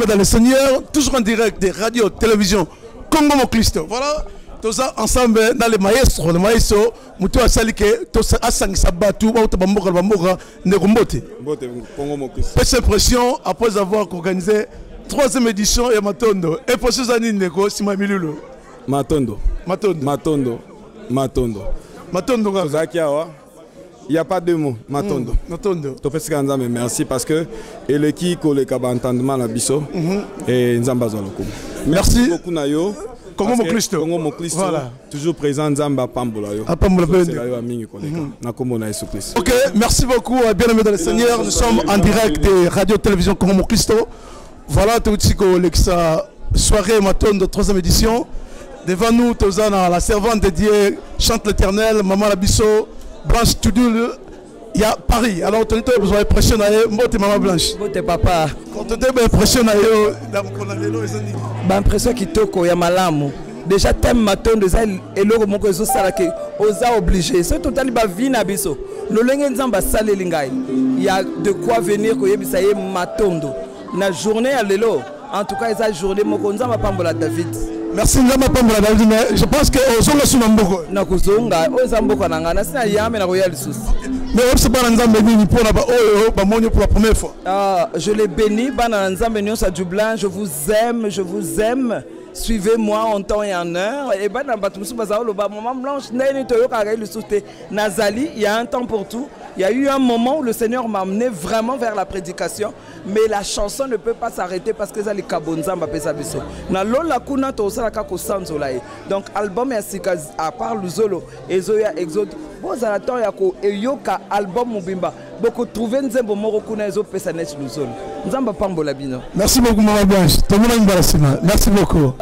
Dans le Seigneur, toujours en direct des radios, télévision, Congo Moklisto. Voilà, tout ça ensemble dans les maestros, Moutou Asalike, tout ça, Asang Sabatou, Bamboka, Bamboka, Negumbote. Petite impression, après avoir organisé 3e édition et Matondo. Et pour ces années, Nego, Sima Milulo. Matondo. Il n'y a pas de mots, Matondo. Merci parce que l'équipe qui a entendement la biso et Nzamba Zoloko. Merci beaucoup Nayo. Congo Moklisto. Voilà. Toujours présent Nzamba Pambola. Ok, merci beaucoup, bien aimé dans le Seigneur. Nous sommes en direct des radios-télévision Congo Moklisto. Voilà, tout ça soirée Matondo 3e édition. Devant nous, Tozana, la servante dédiée, chante l'Éternel, Maman Labisso. Blanche Toudoul, il y a Paris. Alors, on a besoin de pression à eux. Moi, Maman Blanche. Moi, papa. Quand on a pression à eux, l'impression qu'il toko ya malamu. Déjà, thème matin de ça, et l'eau, mon cousin, ça, osa obligé. C'est total, il va venir à Bisso. Le lengue nzamba sale lingay. Il y a de quoi venir, que ça y est, matondo. La journée à l'élo. En tout cas, cette journée, mon cousin va pas me la David. Merci Nzamba Pambola David, mais je pense que Ozonga Sunamboko. Nakuzonga, Ozamboko Nangana, c'est Yame na Royal Sous. Mais on se parle Nzamba béni pour la première fois. Je les bénis, Bana Nzamba Nyosa Dublin, je vous aime, je vous aime. Suivez-moi en temps et en heure. Et ben dans Batumsu Bazao, Maman Blanche, Nene Toyo Kagay le Souté, Nazali, il y a un temps pour tout. Il y a eu un moment où le Seigneur m'a amené vraiment vers la prédication, mais la chanson ne peut pas s'arrêter parce que ça les kabonza m'a pesa biso. Na lola kuna to sala ka ko sanzolae. Donc album ya sika à part le solo et zoya exode. Bon za temps ya ko eyoka album mubimba. Beaucoup trouver nzembo moko kuna ezo pesa net le solo. Nzamba Pambola bino. Merci beaucoup Maman Blanche. Merci beaucoup.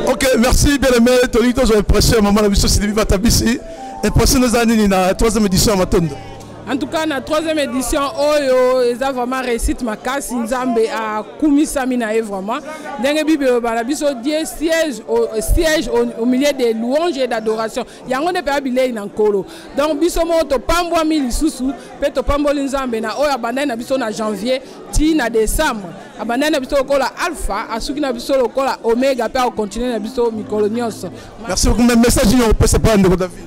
Ok, merci bien aimé. Tonito, j'ai prêché Maman Labisso Sylvie Batabisi. Et pour ces années, il y a la 3e édition à Matondo. En tout cas, la 3e édition, Oyo, ils ont vraiment réussi ma casse. Ils ont commis vraiment. Dans le Bible, il siège au milieu des louanges et d'adoration. Il y a un peu de en colo. Donc, bisomo to pambo mili susu, peto pambo linzambe na oya bandana biso na janvier, ti na décembre. Abandana biso kola alpha, asuki na biso kola omega, pe au continuer na biso mikolo nyonso. Merci beaucoup. Même message on peut se prendre David.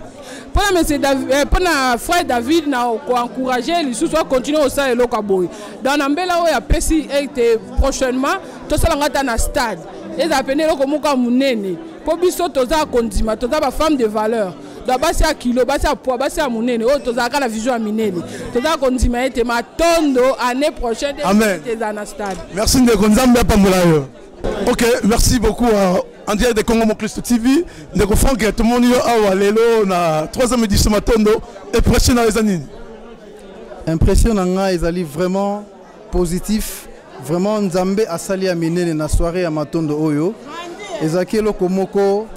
Pour le frère David, na encourager les sous à continuer au sein de l'Okaboy. Dans l'ambela où il y a précis et prochainement, tout ça l'engata na stade. Et ça peine le comme munene. Pour biso toza condima, toza ba femme de valeur. D'abord c'est à kilo, bas c'est à poids, bas c'est à munene. Oh toza la vision à minene. Toza condima et ma tondo année prochaine. Amen. Stade. Merci de Gonzambe Pamulayo. Ok, merci beaucoup en direct de Congo Moklisto TV. Nous avons fait tout le monde a la 3e édition Matondo. Impression dans les années. Impression est vraiment positif. Vraiment, Nzambe a sali à miner la soirée à Matondo Oyo. Ezaki Lokomoko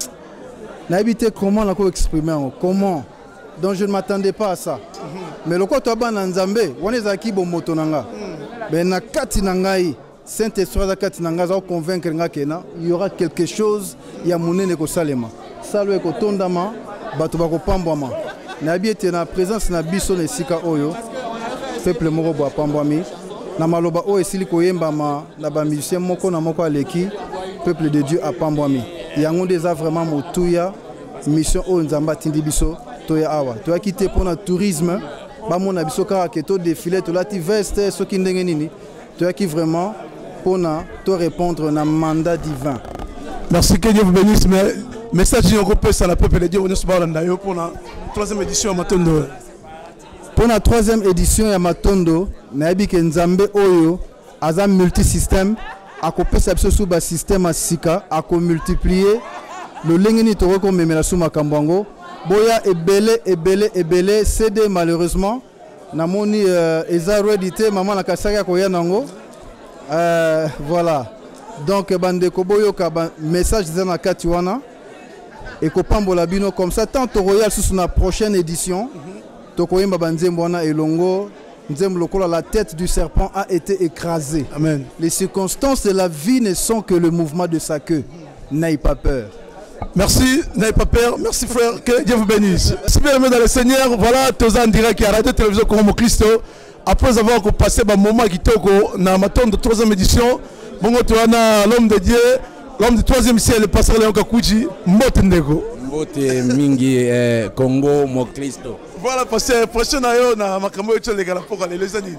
n'a habité comment on a exprimé. Comment? Donc je ne m'attendais pas à ça. Mais le côté ban Nzambe, on est aki bon motonanga. Ben na kati nangai. Saint-Esprit va convaincre qu'il y aura quelque chose, il y a mon ko salema. Salo ko tondama, bato ba ko pambwama. Na biete na présence na biso na sika oyo. Peuple moko bo pambwami. Na maloba o esili ko yembama na ba musicien moko na moko aleki. Peuple de Dieu a pambwami. Yango déjà vraiment motuya mission o nzamba tindi biso toya awa. Toya kité pour na tourisme, ba mona biso ka ke to défilé to lati veste so ki ndenge nini. Toya ki vraiment pour te répondre à un mandat divin. Merci, que Dieu vous bénisse. Mais message à la peuple de Dieu pour la 3e édition à Matondo. Pour la 3e édition à Matondo, Nabi Nzambe Oyo, Azam multisystème, a coupé sa sous bas système à Sika, a multiplié le Lengeni Toroko Memelasouma Kambango. Boya est belé, CD malheureusement. Namoni Eza réédité, maman la Kassaga Koyanango. Voilà. Donc, bande koboyo ka message de la Katiwana et kopambola bino comme ça. Tant Royal sous la prochaine édition, Tokoyemba Banzembwana et Longo, la tête du serpent a été écrasée. Amen. Les circonstances de la vie ne sont que le mouvement de sa queue. N'aie pas peur. Merci, n'ayez pas peur. Merci frère, que Dieu vous bénisse. Si bien aimé dans le Seigneur, voilà, tous en direct à Radio Télévision Congo Christo. Après avoir passé un moment qui toko na Matondo 3e édition, bon tu as l'homme de Dieu, l'homme du 3e ciel, le pasteur Léon Kakuji, Mbote Ndeko. Mbote Mingi Congo Moklisto. Voilà, parce que prochain ayo na makambo yo les gars pour les années.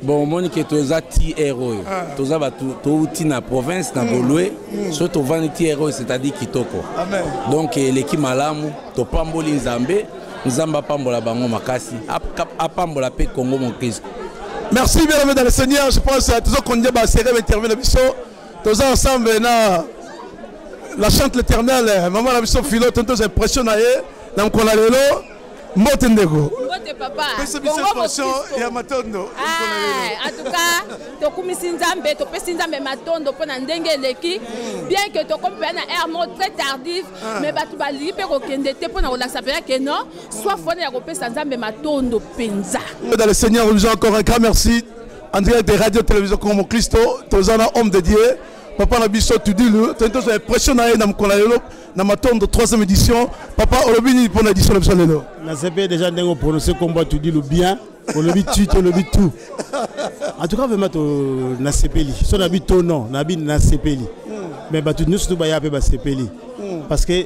Bon, moi que toza ti héros. Toza ba to na province na Boloué, so to vani ti héros, c'est-à-dire kitoko. Amen. Donc l'équipe malamu to pamboli Nzambe. Nzamba pambola bango makasi apambola pe Congo mon Christ. Merci bien aimé dans le Seigneur. Je pense à tous ceux qui ont serré l'interview de biso. Tous ensemble la chante l'Éternel. Maman la biso philo tantôt impressionné dans qu'on a lelo Mbote Ndeko. Mbote papa. Il y a Matondo. En tout cas, to kumisi Nzambe, to pesi Nzambe Matondo pour ndenge leki. Bien que to comme un air mot très tardif, mais batu bali pe ko kende te pour na relaxa pe que non, soit fone ya ko pesa Nzambe Matondo penza. Dans le Seigneur, nous encore un grand merci. En direct des radios télévision comme Christo, tous en homme de Dieu. Papa na biso tu dis le, tantôt j'ai impressionné na mkonalelo na Matondo 3e édition. Papa olobini pour l'édition de Salelo. Na CP déjà ndengo prononcer combat tu dis le bien, on le tu le tout. En tout cas vraiment na CPli. So na bi ton nom, na bi na CPli. Mais bah tu nous surtout ba ya pe ba CPli. Parce que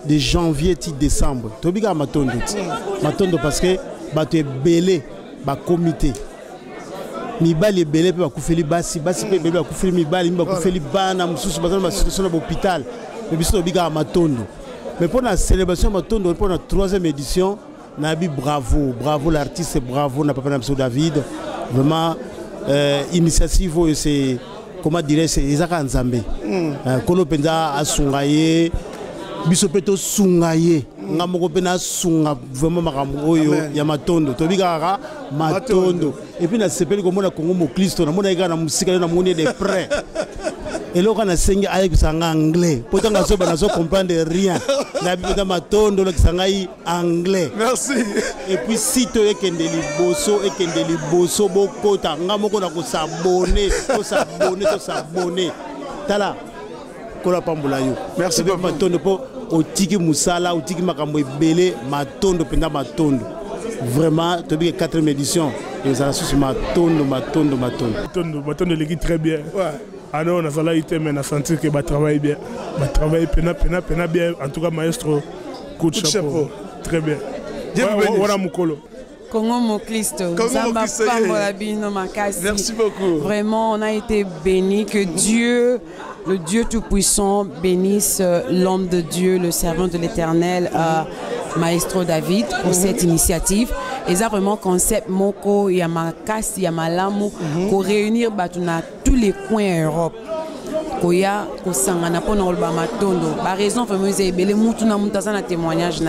de janvier à décembre, tu obliga Matondo. Matondo parce que bah tu es belé ba comité. Mibali est belé pour koufeli basi pe bébé koufeli mibali mba koufeli bana mususu bazana ba situation na hôpital. Mais biso obliga Matondo. Mais pour la célébration Matondo pour la 3e édition, nabi bravo l'artiste, bravo na papa Namso David. Vraiment initiative c'est comment dirais c'est Isaka Nzambe. Kono penza asungaye biso peto sungaye ngamoko pena sunga vraiment makambo oyo ya Matondo to bigara Matondo et puis na sepeli komona Congo mo Kristo na mona ega na musika na moni des près Et là, on a enseigné avec ça en anglais. Pourtant, on ne comprend rien. On a vu matondo qui sont anglais. Merci. Et puis, si tu es Kendeli Bosso, beaucoup de gens s'abonner. Tala, kola pambula yo. Merci beaucoup. Matondo po otiki musala, otiki makambo ebele, matondo penda matondo. Vraiment, tu as 4e édition. Et ça sous matondo. Matondo l'équipe très bien. Ouais. Ah non, on a ça été mais on a senti que travaille bien. Travaille pena bien. En tout cas, maestro, coup de chapeau. Très bien. Voilà Mukolo. Congo Moklisto. Merci beaucoup. Vraiment, on a été bénis. Que Dieu, le Dieu Tout-Puissant, bénisse l'homme de Dieu, le servant de l'Éternel, Maestro David, pour cette initiative. Et ça vraiment concept Moko, Yamakasi, Yamalamu, pour réunir tous les coins Europe. Koya, Kosangana, Ponorba Matondo. La raison, c'est que les moutons ont témoignage.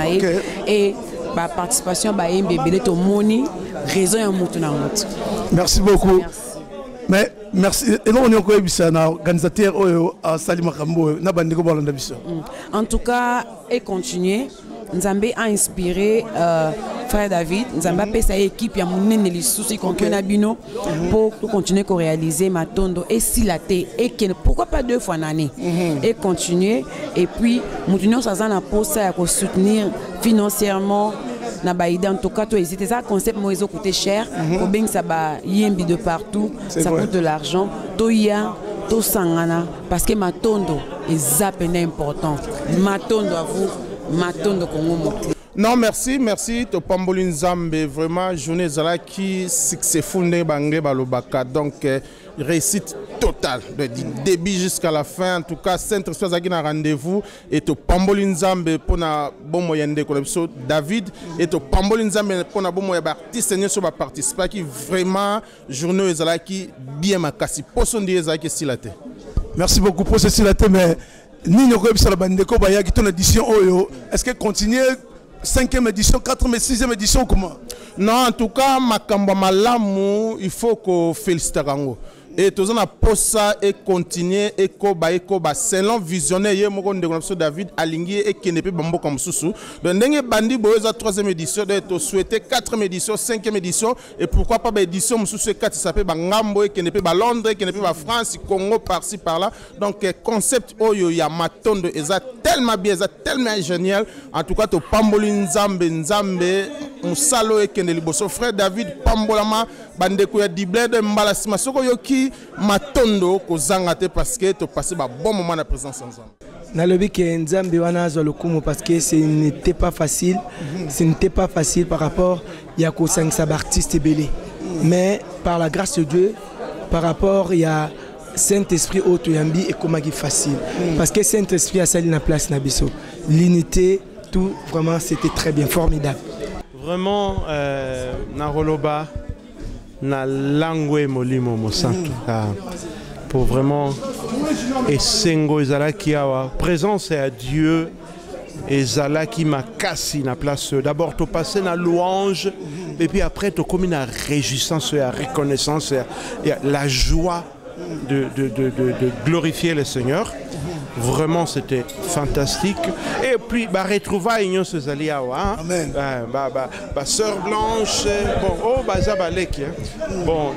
Et la participation bah bébé to moni raison ya mutu na mutu. Merci beaucoup. Mais merci et non on est encore bisa na organisateur à Salima Kambo na bandiko balanda biso. En tout cas et continuer Nzambe a inspiré frère David, Nzambe a sa équipe ya munene li souci na bino pour continuer à réaliser Matondo et silaté et pourquoi pas 2 fois en année et continuer et puis mutunyo sazana pour ça pour soutenir financièrement na baïda en tout cas toi hésiter ça concept moi ils coûté cher pour bien ça ba yembi de partout ça coûte de l'argent toya to sangana parce que Matondo est important Matondo à vous Matondo Congo Moklisto. Non, merci. To Pambolin Nzambe, vraiment, journée Zala qui successful ne bangé balobaka. Donc, réussite totale, du début jusqu'à la fin. En tout cas, Saint-Esprit a un rendez-vous. Et to Pambolin Nzambe pour na bon moyen de connexion David. Et to Pambolin Nzambe pour na bon moyen d'artiste sur va participer qui vraiment journée Zala qui bien makasi. Pour son dire Zala qui silaté. Merci beaucoup pour ce silaté, mais Nino Web Salabandeko Baya qui ton édition Oyo. Est-ce que continuer 5e édition, 4e, 6e édition, comment? Non, en tout cas, Makamba Malamu, il faut qu'on félicite Rango. Et tout ça, posa et continuer et koba selon visionnaire hier mon de David aligné et qui n'est pas bambo comme sousou. Donc n'engé bandi boza 3e édition de souhaiter 4e édition, 5e édition et pourquoi pas édition mususu 4 s'appelle Bangambo et qui n'est pas Londres, qui n'est pas France, Congo par-ci par-là. Donc concept oyo ya Matondo eza tellement bien, eza tellement génial. En tout cas to Pambolin Nzambe musalo et Kendeli Bosso frère David Pambolama bandeko ya diblé de mbalasima soko yoki Matondo kozangate parce que tu passé un bon moment de présence ensemble. Nalobi que Nzambe wana zo lokumu parce que ce n'était pas facile, ce n'était pas facile par rapport à ko sangisa artiste belé. Mais par la grâce de Dieu, par rapport il y a Saint-Esprit Otoyambi et comment facile parce que Saint-Esprit a sali na place na biso. L'unité tout vraiment c'était très bien formidable. Vraiment na roloba na langue molimo mosantu pour vraiment esengo ezalaki awa présence à Dieu ezalaki makasi na place d'abord to passer na louange et puis après to comme na réjouissance et reconnaissance et la joie de glorifier le Seigneur. Vraiment c'était fantastique et puis retrouvailles union ces alliés amen sœur Blanche bon oh baza baleki bon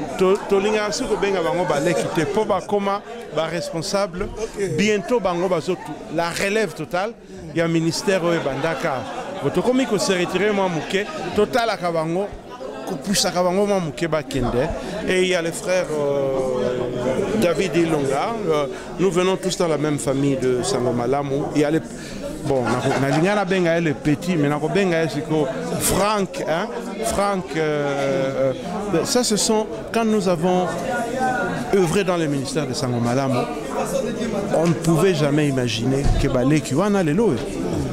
tolinga suko benga bango baleki te po ba koma ba responsable bientôt bango bazotu la relève totale il y a ministère e bandaka boto komi ko se retirer moi muke total akabango et il y a les frères David et Longa. Nous venons tous dans la même famille de Sangomalamu. Il y a les bon, Nalingana Benga est le petit, mais Nakobenga est Franck. Hein? Franck, ça ce sont quand nous avons œuvré dans le ministère de Sangomalamu, on ne pouvait jamais imaginer que Baleki wana lelo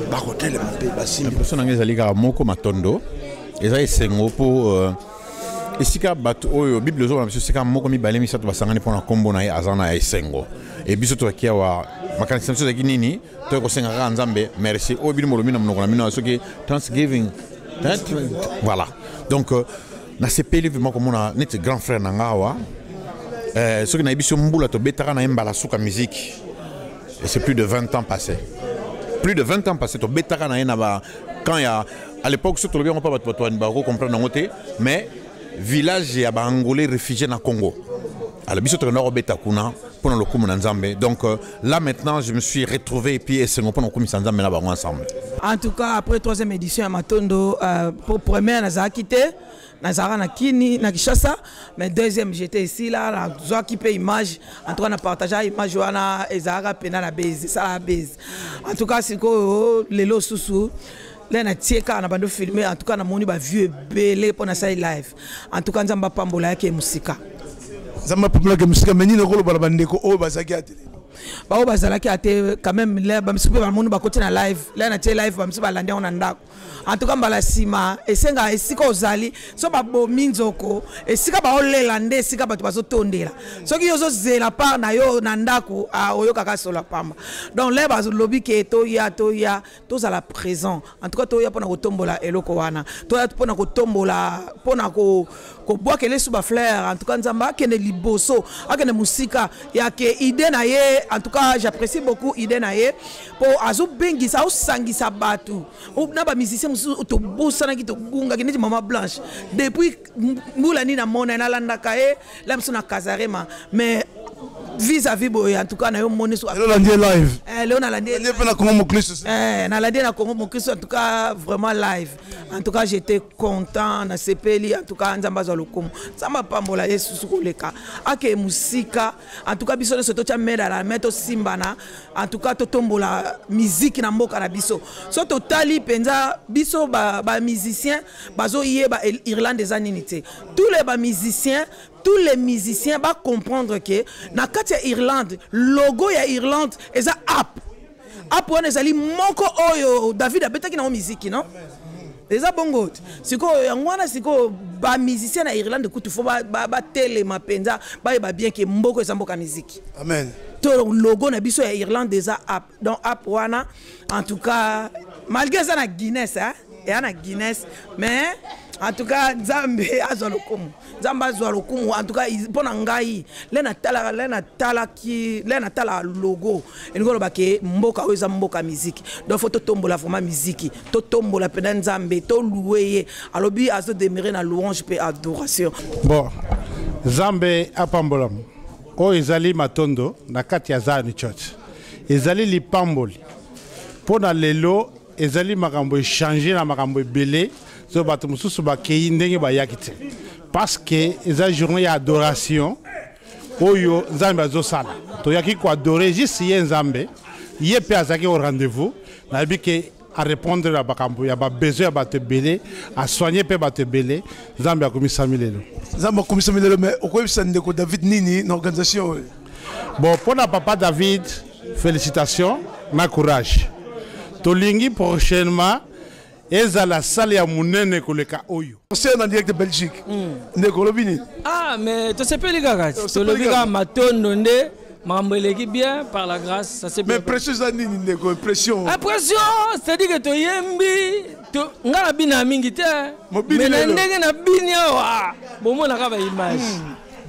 barotel mpe basini. Personne n'engage moko Matondo. Eza esengo po esika bato oyo bible zo na biso sika moko mibale misato basangani pona kombo na ye azana ya esengo e biso to kia wa makanisa biso zaki nini to ko senga ka Nzambe merci o bino molomi na monoko na mino soki Thanksgiving voilà donc na sepeli vraiment comme on a net grand frère na ngawa Ce qui n'a pas mboula to betara na mbala suka musique. Et c'est plus de 20 ans passés. Plus de 20 ans passés to betara na ba quand il y a à l'époque surtout le bien on pas comprendre ngoté mais village ya ba angolais réfugiés na Congo. Alors biso to na robeta kuna pour le kumu na Nzambe. Donc là maintenant je me suis retrouvé et puis c'est pour kumu Nzambe na ba ensemble. En tout cas après 3e édition à Matondo pour première na quitté Nazara na Kini na Kishasa mais 2e j'étais ici là la joie qui paye image en tout cas na partager image wana ezara pena na base ça la base en tout cas siko lelo susu là na tieka na bando filmer en tout cas na moni ba vieux belé pour na sai live en tout cas nzamba pambola yake musika nzamba pambola yake musika menino ko ba bandeko o bazaki atele ba o bazalaki ate quand même là ba misupe ba moni ba côté na live là na tie live ba misupe ba landia on ndako en tout cas mbala sima esenga esika ozali so ba bominzoko esika ba olela nde esika bato bazotondela soki yozo zela par na yo na ndako oyo kaka solo pamba donc là ba lobi ke to ya to la présent en tout cas to ya pona kotombola eloko wana to ya pona kotombola pona ko boa kele suba fleur en tout cas nzamba kene liboso akene musika ya ke idée na ye en tout cas j'apprécie beaucoup idée na ye po azu bengisa o sangisa batu o na ba musicien to bosana ki to gunga ki neti mama blanche depuis mbula ni na mona na landa kae la msona kazarema mais vis-à-vis boy en tout cas na yo moni so live Léon a landé na Congo Mokristo na landé na Congo Mokristo en tout cas vraiment live en tout cas j'étais content na sepeli en tout cas nzamba za lokumu nzamba pambola Yesu sukoleka ake musika en tout cas biso so to cha meda la meto simbana en tout cas to tombola musique na mboka na biso so totali penza biso ba musiciens bazo yeba Irlande des aninité tous les musiciens tous les musiciens vont comprendre que na kati ya Irlande logo ya Irlande eza app wana ezali moko oyo David abetaki na musique non eza bongo siko yangwana siko ba musicien na Irlande kutu fo ba tele mapenza ba bien que mboko eza mboka musique amen to logo na biso ya Irlande eza app donc app wana en tout cas malgré ça na Guinness et na Guinness mais en tout cas Nzambe azolokumu Nzamba azolokumu en tout cas pona ngai lena tala logo ngolo bake mboka oza mboka musique donc faut tombola vraiment musique to tombola pena Nzambe to louer alobi azo demeurer na louange pe adoration bon Nzambe apambola o ezali Matondo na kati ya Zion Church ezali lipamboli pona lelo ezali makambo changer na makambo belé so bato mususu bakei ndenge bayaki te parce que eza journée ya adoration oyo Nzambe azosala toyaki ko adorer juste ye Nzambe ye pe azaki au rendez-vous na biki à répondre à bakambo ya ba besoin ya bato belé à soigner pe bato belé Nzambe akomisa milelo mais okoyebisa ndeko David nini na organisation bon pour na papa David félicitations na courage tolingi prochainement ezala salle ya munene koleka oyo c'est en direct de Belgique ndeko lobini mais to sepeli kaka to lobika Matondo nde mamboleki bien par la grâce ça c'est mais pression nini ndeko pression c'est-à-dire que to yembi to ngala bina mingi te mais na ndenge na bini wa bomona ka ba image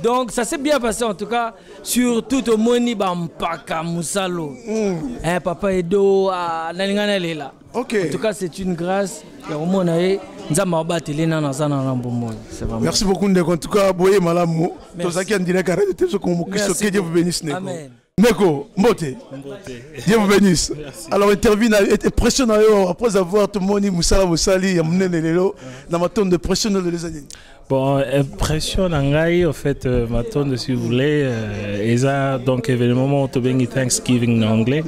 donc ça s'est bien passé en tout cas surtout au moni bampaka musalo papa Edo nalingana lela ok en tout cas c'est une grâce ya omona nzamba batelena na zana na mbomoi c'est vraiment merci beaucoup ndeko en tout cas boye malamu tozaki en direct à Radio Télévision Congo Mokristo que Dieu vous bénisse neko amen Neko Mbote Dieu vous bénisse alors interview est impressionnant après avoir tout le monde musala musali ya munene lelo na Matondo de pression les années. Bon, impression Nangai, en fait, Matondo, si vous voulez, ESA, donc événement Autobengi Thanksgiving en anglais.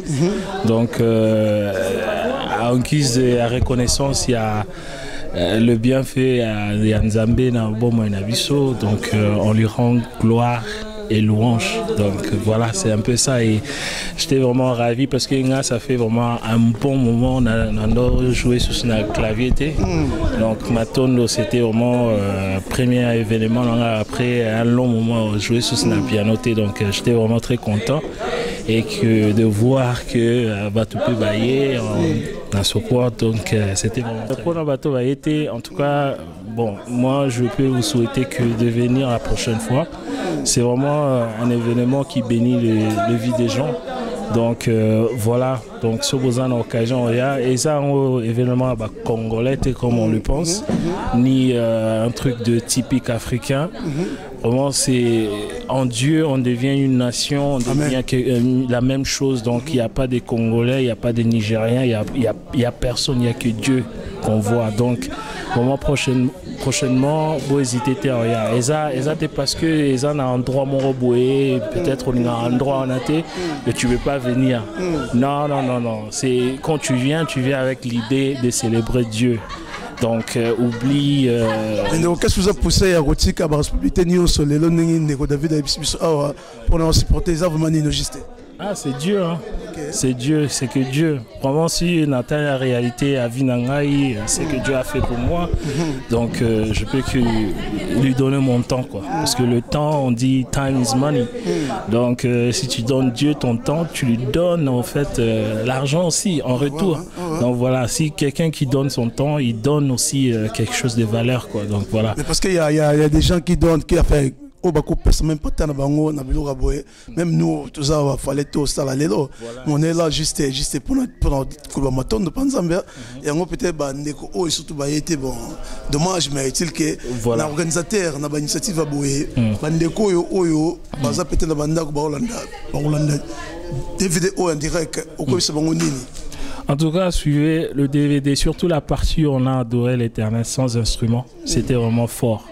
Donc, en guise de reconnaissance, il y a le bienfait à Nzambe na Bomo et Nabiso, donc on lui rend gloire et louange. Donc voilà, c'est un peu ça et j'étais vraiment ravi parce que ça fait vraiment un bon moment, on a joué sur ce clavier. Donc Matondo, c'était vraiment premier événement après un long moment joué sur ce piano. Donc j'étais vraiment très content. et que de voir que Bateau peut bailler dans ce point, donc c'était vraiment très bien. Bateau va été, en tout cas, bon, moi je peux vous souhaiter que de venir la prochaine fois. C'est vraiment un événement qui bénit le vie des gens. Donc voilà, donc ce besoin d'occasion, et ça un événement congolais comme on le pense, ni un truc de typique africain. Vraiment, c'est en Dieu, on devient une nation, on devient la même chose. Donc il n'y a pas de Congolais, il n'y a pas de Nigériens, il n'y a personne, il n'y a que Dieu qu'on voit. Donc vraiment prochainement, vous hésitez, et ça parce que ils ont un endroit moroboué, peut-être on a un endroit en athée, mais tu ne veux pas venir. Non. C'est quand tu viens avec l'idée de célébrer Dieu. Donc oublie. Qu'est-ce que vous a poussé à Rotika à la responsabilité de David pour supporter les œuvres maninogiste? Ah, c'est Dieu, hein. Okay. C'est Dieu, c'est que Dieu. Vraiment, si on atteint la réalité à Vinangaï, c'est que Dieu a fait pour moi. Donc, je peux que lui donner mon temps, quoi. Parce que le temps, on dit time is money. Donc, si tu donnes Dieu ton temps, tu lui donnes en fait l'argent aussi en retour. Donc voilà, si quelqu'un qui donne son temps, il donne aussi quelque chose de valeur, quoi. Donc voilà. Mais parce qu'il y a des gens qui donnent, qui a fait. Même pas même nous, tout ça, il fallait tout ça. On est là juste pour notre Matondo Panzambia. Et on peut-être surtout bon. Dommage, mais est-il que l'organisateur n'a pas initiative à bouer. Bandeko oyo, baza peut-être banda ko Hollande. DVD en direct au quoi c'est bon nini. En tout cas, suivez le DVD, surtout la partie où on a adoré l'Éternel sans instrument. C'était vraiment fort.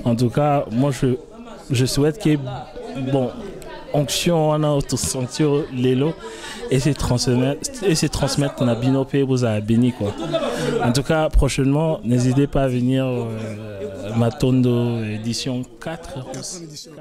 En tout cas, moi je souhaite qu'il y ait onction, on a sentir l'élo et se transmettre qu'on a binopé, vous a béni, quoi. En tout cas, prochainement, n'hésitez pas à venir Matondo édition 4 éditions.